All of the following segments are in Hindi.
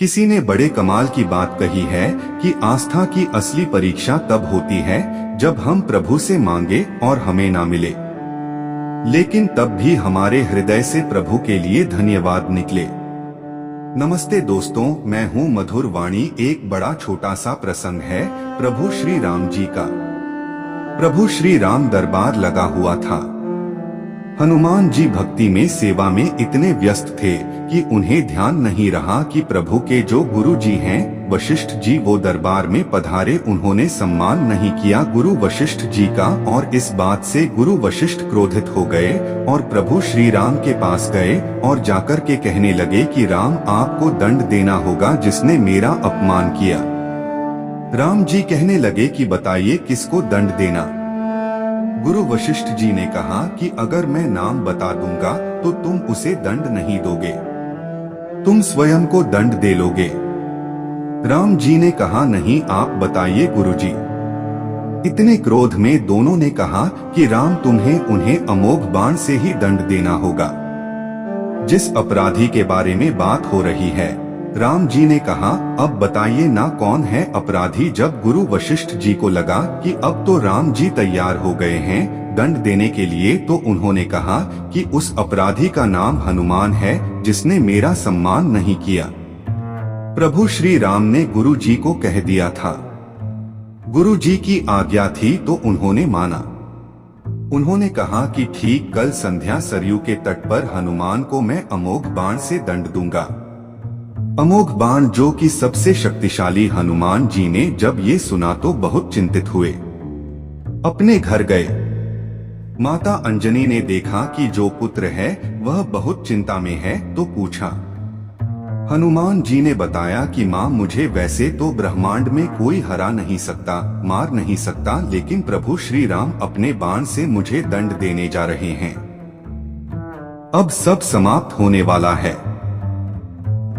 किसी ने बड़े कमाल की बात कही है कि आस्था की असली परीक्षा तब होती है जब हम प्रभु से मांगे और हमें ना मिले, लेकिन तब भी हमारे हृदय से प्रभु के लिए धन्यवाद निकले। नमस्ते दोस्तों, मैं हूं मधुर वाणी। एक बड़ा छोटा सा प्रसंग है प्रभु श्री राम जी का। प्रभु श्री राम दरबार लगा हुआ था। हनुमान जी भक्ति में, सेवा में इतने व्यस्त थे कि उन्हें ध्यान नहीं रहा कि प्रभु के जो गुरु जी हैं वशिष्ठ जी, वो दरबार में पधारे। उन्होंने सम्मान नहीं किया गुरु वशिष्ठ जी का, और इस बात से गुरु वशिष्ठ क्रोधित हो गए और प्रभु श्री राम के पास गए और जाकर के कहने लगे कि राम, आपको दंड देना होगा जिसने मेरा अपमान किया। राम जी कहने लगे कि बताइए किसको दंड देना। गुरु वशिष्ठ जी ने कहा कि अगर मैं नाम बता दूंगा तो तुम उसे दंड नहीं दोगे, तुम स्वयं को दंड दे लोगे। राम जी ने कहा नहीं, आप बताइए गुरुजी। इतने क्रोध में दोनों ने कहा कि राम, तुम्हें उन्हें अमोघ बाण से ही दंड देना होगा। जिस अपराधी के बारे में बात हो रही है, राम जी ने कहा अब बताइए ना कौन है अपराधी। जब गुरु वशिष्ठ जी को लगा कि अब तो राम जी तैयार हो गए हैं दंड देने के लिए, तो उन्होंने कहा कि उस अपराधी का नाम हनुमान है जिसने मेरा सम्मान नहीं किया। प्रभु श्री राम ने गुरु जी को कह दिया था। गुरु जी की आज्ञा थी तो उन्होंने माना। उन्होंने कहा कि ठीक कल संध्या सरयू के तट पर हनुमान को मैं अमोघ बाण से दंड दूंगा। अमोघ बाण जो कि सबसे शक्तिशाली। हनुमान जी ने जब ये सुना तो बहुत चिंतित हुए, अपने घर गए। माता अंजनी ने देखा कि जो पुत्र है वह बहुत चिंता में है, तो पूछा। हनुमान जी ने बताया कि माँ, मुझे वैसे तो ब्रह्मांड में कोई हरा नहीं सकता, मार नहीं सकता, लेकिन प्रभु श्री राम अपने बाण से मुझे दंड देने जा रहे हैं। अब सब समाप्त होने वाला है।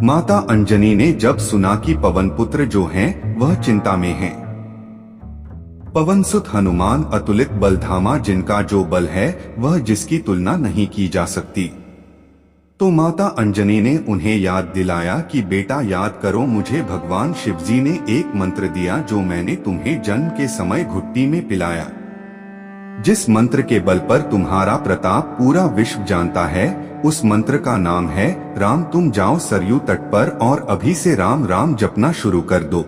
माता अंजनी ने जब सुना कि पवन पुत्र जो हैं वह चिंता में हैं। पवन सुत हनुमान अतुलित बलधामा, जिनका जो बल है वह जिसकी तुलना नहीं की जा सकती। तो माता अंजनी ने उन्हें याद दिलाया कि बेटा याद करो, मुझे भगवान शिवजी ने एक मंत्र दिया जो मैंने तुम्हें जन्म के समय घुट्टी में पिलाया। जिस मंत्र के बल पर तुम्हारा प्रताप पूरा विश्व जानता है, उस मंत्र का नाम है राम। तुम जाओ सरयू तट पर और अभी से राम राम जपना शुरू कर दो।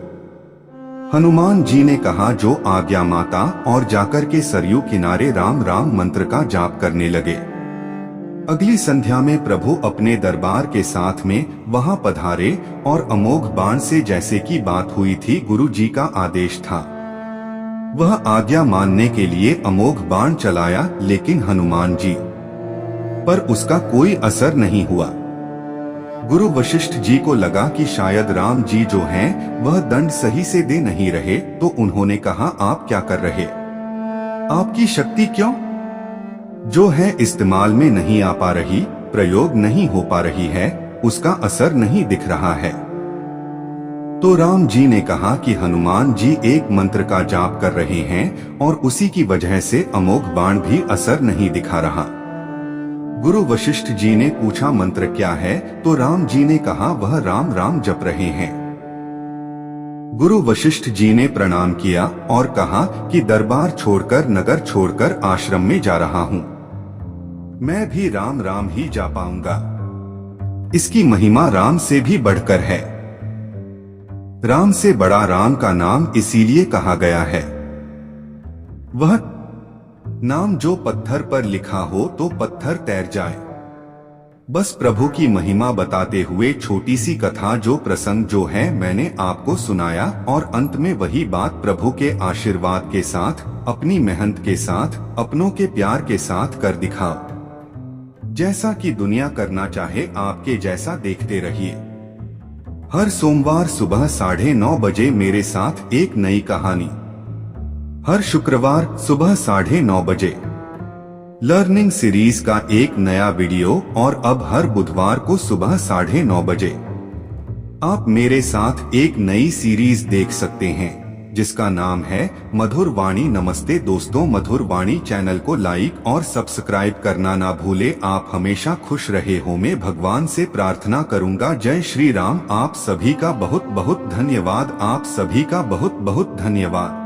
हनुमान जी ने कहा जो आज्ञा माता, और जाकर के सरयू किनारे राम राम मंत्र का जाप करने लगे। अगली संध्या में प्रभु अपने दरबार के साथ में वहां पधारे और अमोघ बाण से, जैसे की बात हुई थी, गुरु जी का आदेश था, वह आज्ञा मानने के लिए अमोघ बाण चलाया, लेकिन हनुमान जी पर उसका कोई असर नहीं हुआ। गुरु वशिष्ठ जी को लगा कि शायद राम जी जो हैं वह दंड सही से दे नहीं रहे, तो उन्होंने कहा आप क्या कर रहे, आपकी शक्ति क्यों जो है इस्तेमाल में नहीं आ पा रही, प्रयोग नहीं हो पा रही है, उसका असर नहीं दिख रहा है। तो राम जी ने कहा कि हनुमान जी एक मंत्र का जाप कर रहे हैं और उसी की वजह से अमोघ बाण भी असर नहीं दिखा रहा। गुरु वशिष्ठ जी ने पूछा मंत्र क्या है, तो राम जी ने कहा वह राम राम जप रहे हैं। गुरु वशिष्ठ जी ने प्रणाम किया और कहा कि दरबार छोड़कर, नगर छोड़कर आश्रम में जा रहा हूँ, मैं भी राम राम ही जा पाऊंगा। इसकी महिमा राम से भी बढ़कर है। राम से बड़ा राम का नाम इसीलिए कहा गया है। वह नाम जो पत्थर पर लिखा हो तो पत्थर तैर जाए। बस प्रभु की महिमा बताते हुए छोटी सी कथा, जो प्रसंग जो है मैंने आपको सुनाया, और अंत में वही बात प्रभु के आशीर्वाद के साथ, अपनी मेहनत के साथ, अपनों के प्यार के साथ कर दिखाओ। जैसा कि दुनिया करना चाहे, आपके जैसा देखते रहिए। हर सोमवार सुबह 9:30 बजे मेरे साथ एक नई कहानी। हर शुक्रवार सुबह 9:30 बजे लर्निंग सीरीज का एक नया वीडियो, और अब हर बुधवार को सुबह 9:30 बजे आप मेरे साथ एक नई सीरीज देख सकते हैं। जिसका नाम है मधुर वाणी। नमस्ते दोस्तों, मधुर वाणी चैनल को लाइक और सब्सक्राइब करना ना भूले। आप हमेशा खुश रहे हो, मैं भगवान से प्रार्थना करूंगा। जय श्री राम। आप सभी का बहुत बहुत धन्यवाद। आप सभी का बहुत बहुत धन्यवाद।